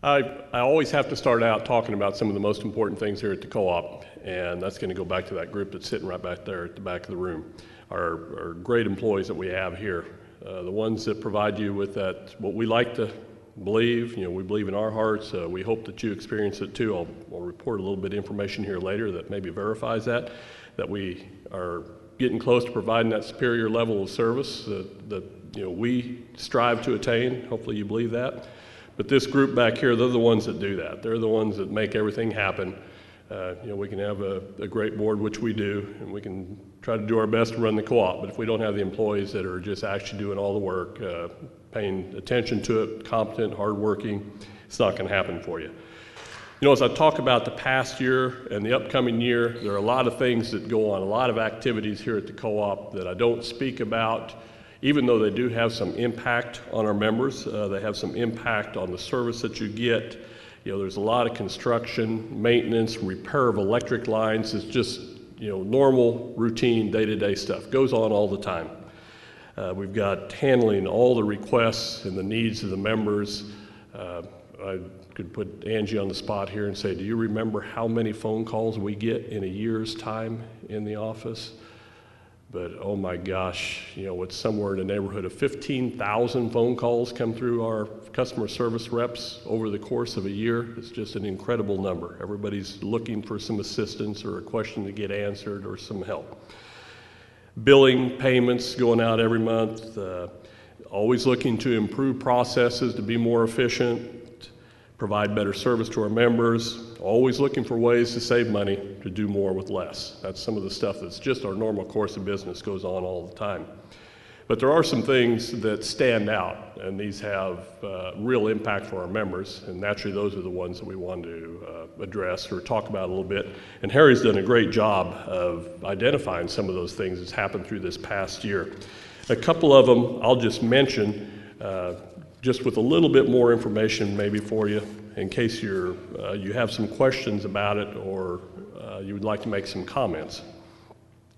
I always have to start out talking about some of the most important things here at the co-op, and that's going to go back to that group that's sitting right back there at the back of the room. Our great employees that we have here, the ones that provide you with that, what we like to believe, we believe in our hearts. We hope that you experience it too. I'll report a little bit of information here later that maybe verifies that we are getting close to providing that superior level of service that we strive to attain. Hopefully you believe that. But this group back here, they're the ones that do that. They're the ones that make everything happen. We can have a great board, which we do, and we can try to do our best to run the co-op. But if we don't have the employees that are just actually doing all the work, paying attention to it, competent, hardworking, it's not going to happen for you. As I talk about the past year and the upcoming year, there are a lot of things that go on, a lot of activities here at the co-op that I don't speak about, even though they do have some impact on our members. They have some impact on the service that you get. There's a lot of construction, maintenance, repair of electric lines. It's just, normal, routine, day-to-day stuff. Goes on all the time. We've got handling all the requests and the needs of the members. I could put Angie on the spot here and say, do you remember how many phone calls we get in a year's time in the office? But oh my gosh, it's somewhere in the neighborhood of 15,000 phone calls come through our customer service reps over the course of a year. It's just an incredible number. Everybody's looking for some assistance or a question to get answered or some help. Billing payments going out every month, always looking to improve processes to be more efficient, provide better service to our members, always looking for ways to save money, to do more with less. That's some of the stuff that's just our normal course of business, goes on all the time. But there are some things that stand out, and these have real impact for our members, and naturally those are the ones that we want to address or talk about a little bit. And Harry's done a great job of identifying some of those things that's happened through this past year. A couple of them I'll just mention, just with a little bit more information maybe for you in case you have some questions about it or you would like to make some comments.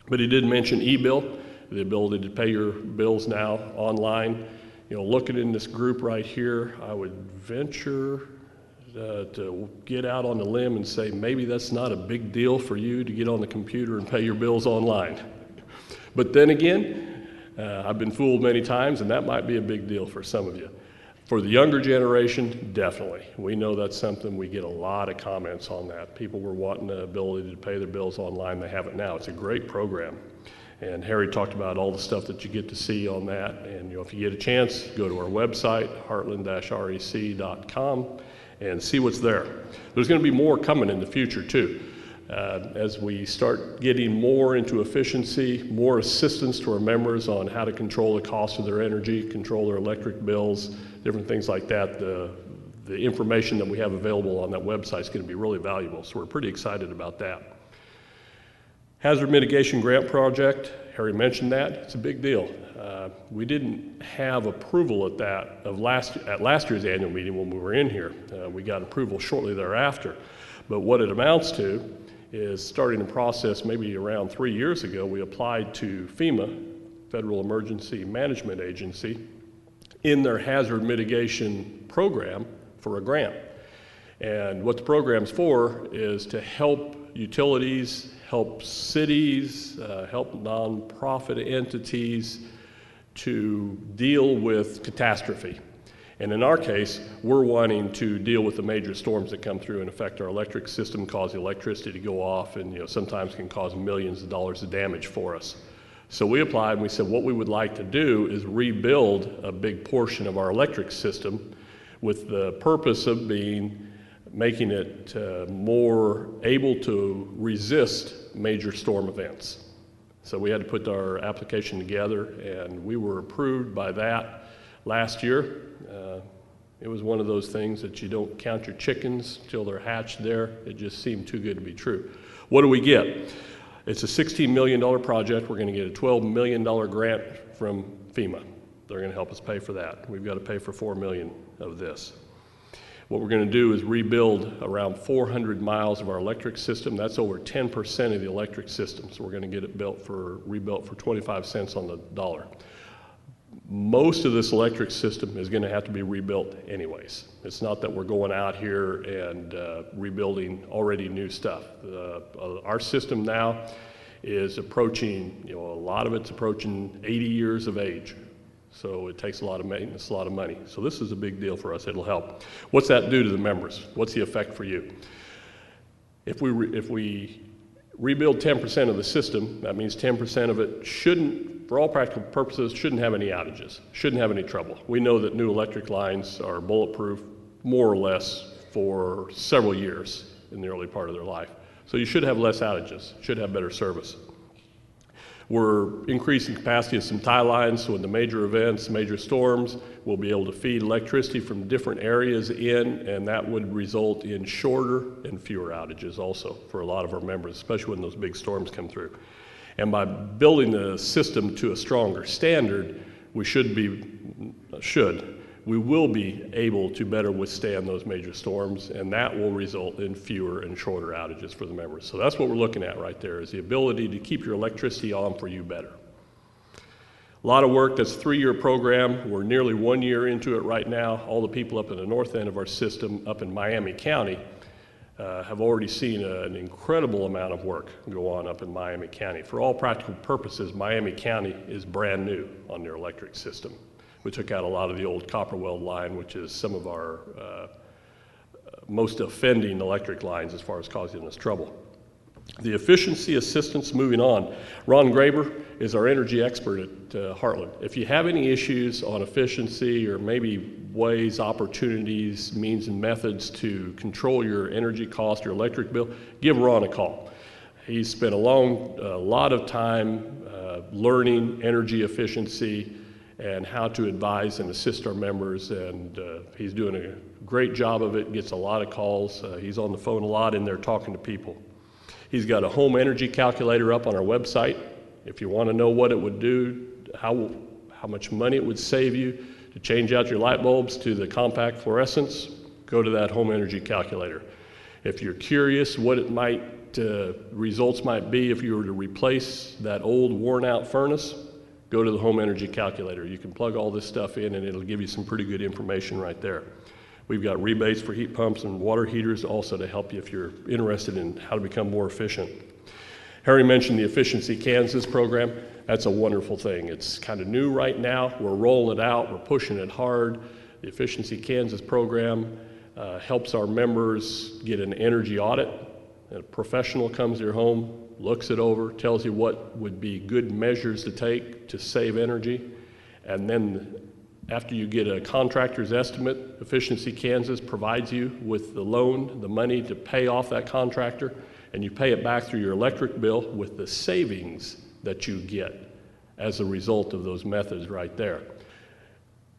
But he did mention e-bill, the ability to pay your bills now online. Looking in this group right here, I would venture to get out on the limb and say maybe that's not a big deal for you to get on the computer and pay your bills online. But then again, I've been fooled many times, and that might be a big deal for some of you. For the younger generation, definitely. We know that's something, we get a lot of comments on that. People were wanting the ability to pay their bills online, they have it now. It's a great program. And Harry talked about all the stuff that you get to see on that. And if you get a chance, go to our website, heartland-rec.com, and see what's there. There's going to be more coming in the future too. As we start getting more into efficiency, more assistance to our members on how to control the cost of their energy, control their electric bills, different things like that, the information that we have available on that website is going to be really valuable. So we're pretty excited about that. Hazard mitigation grant project, Harry mentioned that. It's a big deal. We didn't have approval at last year's annual meeting when we were in here. We got approval shortly thereafter. But what it amounts to is starting the process maybe around 3 years ago, we applied to FEMA, Federal Emergency Management Agency, in their hazard mitigation program for a grant. And what the program's for is to help utilities, help cities, help nonprofit entities to deal with catastrophe. And in our case, we're wanting to deal with the major storms that come through and affect our electric system, cause the electricity to go off, and sometimes can cause millions of dollars of damage for us. So we applied and we said what we would like to do is rebuild a big portion of our electric system with the purpose of making it more able to resist major storm events. So we had to put our application together, and we were approved by that last year. It was one of those things that you don't count your chickens till they're hatched there. It just seemed too good to be true. What do we get? It's a $16 million project. We're going to get a $12 million grant from FEMA. They're going to help us pay for that. We've got to pay for $4 million of this. What we're going to do is rebuild around 400 miles of our electric system. That's over 10% of the electric system. So we're going to get it rebuilt for 25 cents on the dollar. Most of this electric system is going to have to be rebuilt anyways. It's not that we're going out here and rebuilding already new stuff. Our system now is approaching, a lot of it's approaching 80 years of age. So it takes a lot of maintenance, a lot of money. So this is a big deal for us. It'll help. What's that do to the members? What's the effect for you? If we rebuild 10% of the system, that means 10% of it shouldn't, for all practical purposes, shouldn't have any outages, shouldn't have any trouble. We know that new electric lines are bulletproof more or less for several years in the early part of their life. So you should have less outages, should have better service. We're increasing capacity of some tie lines, so in the major events, major storms, we'll be able to feed electricity from different areas in, and that would result in shorter and fewer outages also for a lot of our members, especially when those big storms come through. And by building the system to a stronger standard, we will be able to better withstand those major storms, and that will result in fewer and shorter outages for the members. So that's what we're looking at right there, is the ability to keep your electricity on for you better. A lot of work. That's a 3-year program. We're nearly 1 year into it right now. All the people up in the north end of our system, up in Miami County, have already seen an incredible amount of work go on up in Miami County. For all practical purposes, Miami County is brand new on their electric system. We took out a lot of the old copper weld line, which is some of our most offending electric lines as far as causing us trouble. The efficiency assistance, moving on. Ron Graber is our energy expert at Heartland. If you have any issues on efficiency or maybe ways, opportunities, means and methods to control your energy cost, your electric bill, give Ron a call. He's spent a lot of time learning energy efficiency and how to advise and assist our members, and he's doing a great job of it, gets a lot of calls. He's on the phone a lot in there talking to people. He's got a home energy calculator up on our website. If you want to know what it would do, how much money it would save you to change out your light bulbs to the compact fluorescents, go to that home energy calculator. If you're curious what it might, results might be if you were to replace that old worn out furnace, go to the home energy calculator. You can plug all this stuff in and it'll give you some pretty good information right there. We've got rebates for heat pumps and water heaters also to help you if you're interested in how to become more efficient. Harry mentioned the Efficiency Kansas program. That's a wonderful thing. It's kind of new right now. We're rolling it out. We're pushing it hard. The Efficiency Kansas program helps our members get an energy audit. A professional comes to your home, looks it over, tells you what would be good measures to take to save energy, and then after you get a contractor's estimate, Efficiency Kansas provides you with the loan, the money to pay off that contractor, and you pay it back through your electric bill with the savings that you get as a result of those methods right there.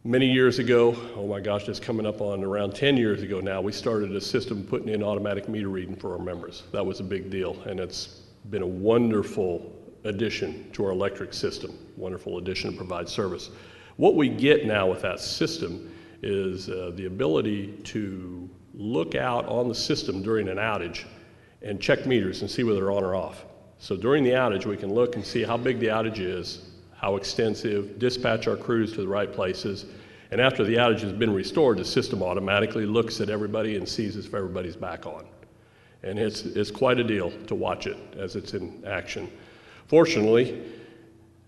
Many years ago, oh my gosh, it's coming up on around 10 years ago now, we started a system putting in automatic meter reading for our members. That was a big deal, and it's been a wonderful addition to our electric system, wonderful addition to provide service. What we get now with that system is the ability to look out on the system during an outage and check meters and see whether they're on or off. So during the outage, we can look and see how big the outage is, how extensive, dispatch our crews to the right places, and after the outage has been restored, the system automatically looks at everybody and sees if everybody's back on. And it's quite a deal to watch it as it's in action. Fortunately,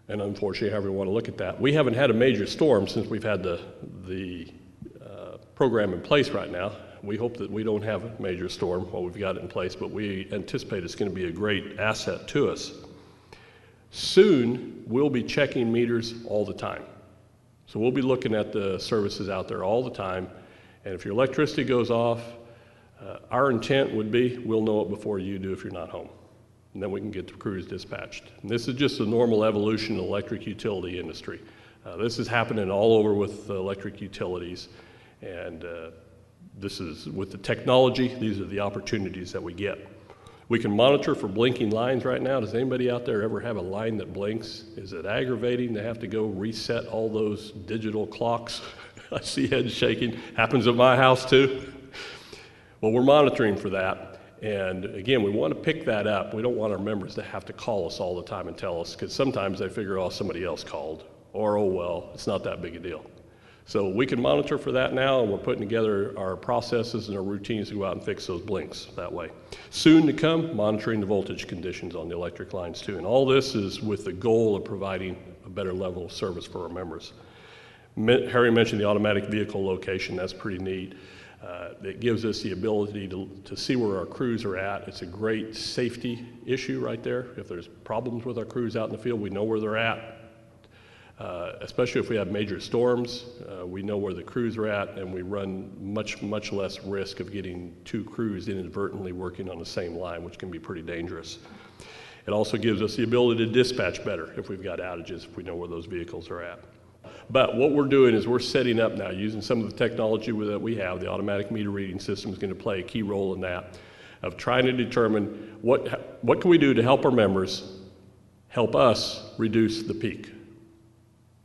and unfortunately, however you want to look at that, we haven't had a major storm since we've had the program in place right now. We hope that we don't have a major storm while we've got it in place, but we anticipate it's going to be a great asset to us. Soon, we'll be checking meters all the time. So we'll be looking at the services out there all the time, and if your electricity goes off, our intent would be we'll know it before you do if you're not home. And then we can get the crews dispatched. And this is just a normal evolution of the electric utility industry. This is happening all over with electric utilities, and this is with the technology, these are the opportunities that we get. We can monitor for blinking lines right now. Does anybody out there ever have a line that blinks? Is it aggravating to have to go reset all those digital clocks? I see heads shaking. Happens at my house too. Well, we're monitoring for that. And again, we want to pick that up. We don't want our members to have to call us all the time and tell us, because sometimes they figure, oh, somebody else called, or oh well, it's not that big a deal. So we can monitor for that now, and we're putting together our processes and our routines to go out and fix those blinks that way. Soon to come, monitoring the voltage conditions on the electric lines too. And all this is with the goal of providing a better level of service for our members. Harry mentioned the automatic vehicle location. That's pretty neat. It gives us the ability to see where our crews are at. It's a great safety issue right there. If there's problems with our crews out in the field, we know where they're at. Especially if we have major storms, we know where the crews are at, and we run much less risk of getting two crews inadvertently working on the same line, which can be pretty dangerous. It also gives us the ability to dispatch better if we've got outages, if we know where those vehicles are at. But what we're doing is we're setting up now, using some of the technology that we have. The automatic meter reading system is going to play a key role in that, of trying to determine what can we do to help our members help us reduce the peak.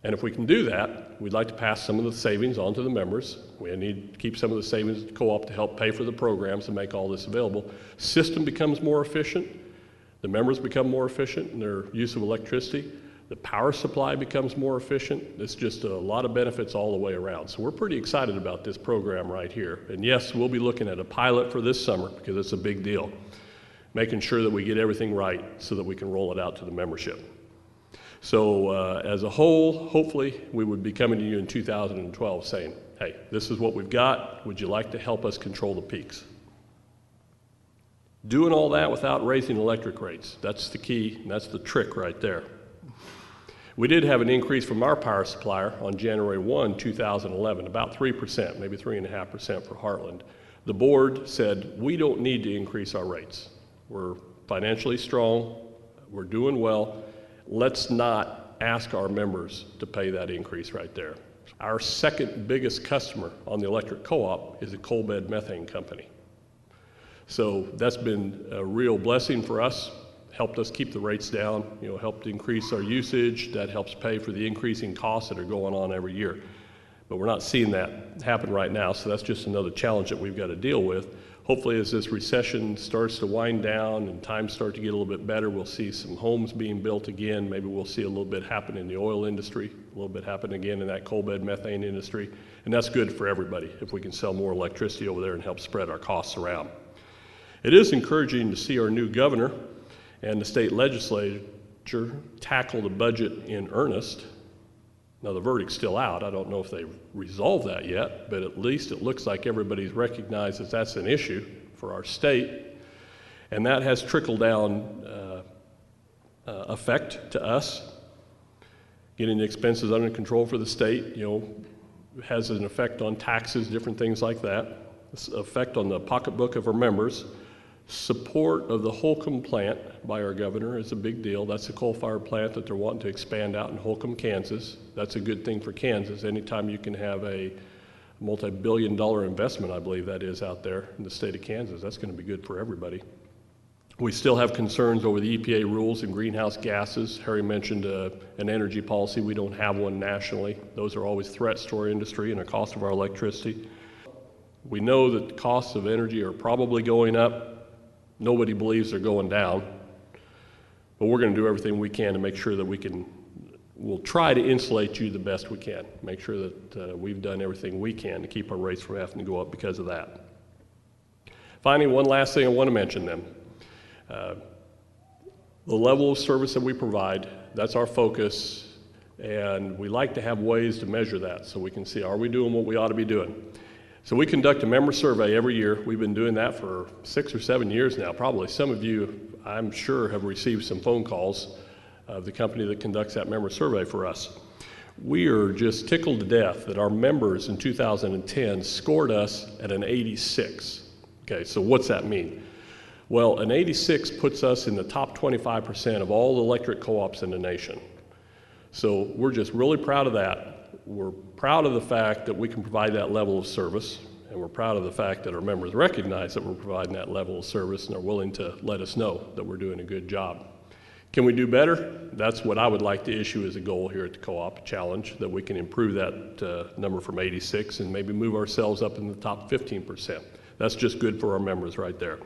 And if we can do that, we'd like to pass some of the savings on to the members. We need to keep some of the savings to co-op to help pay for the programs and make all this available. System becomes more efficient. The members become more efficient in their use of electricity. The power supply becomes more efficient. It's just a lot of benefits all the way around. So we're pretty excited about this program right here. And yes, we'll be looking at a pilot for this summer because it's a big deal. Making sure that we get everything right so that we can roll it out to the membership. So as a whole, hopefully we would be coming to you in 2012 saying, hey, this is what we've got. Would you like to help us control the peaks? Doing all that without raising electric rates. That's the key, and that's the trick right there. We did have an increase from our power supplier on January 1, 2011, about 3%, maybe 3.5% for Heartland. The board said, we don't need to increase our rates. We're financially strong, we're doing well. Let's not ask our members to pay that increase right there. Our second biggest customer on the electric co-op is a coal bed methane company. So that's been a real blessing for us, helped us keep the rates down, helped increase our usage. That helps pay for the increasing costs that are going on every year. But we're not seeing that happen right now, so that's just another challenge that we've got to deal with. Hopefully as this recession starts to wind down and times start to get a little bit better, we'll see some homes being built again. Maybe we'll see a little bit happen in the oil industry, a little bit happen again in that coal bed methane industry. And that's good for everybody if we can sell more electricity over there and help spread our costs around. It is encouraging to see our new governor and the state legislature tackle the budget in earnest. Now the verdict's still out. I don't know if they've resolved that yet, but at least it looks like everybody's recognized that that's an issue for our state. And that has trickled down effect to us. Getting the expenses under control for the state, has an effect on taxes, different things like that. It's effect on the pocketbook of our members. Support of the Holcomb plant by our governor is a big deal. That's a coal-fired plant that they're wanting to expand out in Holcomb, Kansas. That's a good thing for Kansas. Anytime you can have a multi-billion-dollar investment, I believe that is, out there in the state of Kansas, that's going to be good for everybody. We still have concerns over the EPA rules and greenhouse gases. Harry mentioned an energy policy. We don't have one nationally. Those are always threats to our industry and the cost of our electricity. We know that the costs of energy are probably going up. Nobody believes they're going down, but we're going to do everything we can to make sure that we'll try to insulate you the best we can. Make sure that we've done everything we can to keep our rates from having to go up because of that. Finally, one last thing I want to mention then. The level of service that we provide, that's our focus, and we like to have ways to measure that so we can see, are we doing what we ought to be doing? So we conduct a member survey every year. We've been doing that for 6 or 7 years now, probably. Some of you, I'm sure, have received some phone calls of the company that conducts that member survey for us. We are just tickled to death that our members in 2010 scored us at an 86. Okay, so what's that mean? Well, an 86 puts us in the top 25% of all the electric co-ops in the nation. So we're just really proud of that. We're proud of the fact that we can provide that level of service, and we're proud of the fact that our members recognize that we're providing that level of service and are willing to let us know that we're doing a good job. Can we do better? That's what I would like to issue as a goal here at the co-op challenge, that we can improve that number from 86 and maybe move ourselves up in the top 15%. That's just good for our members right there.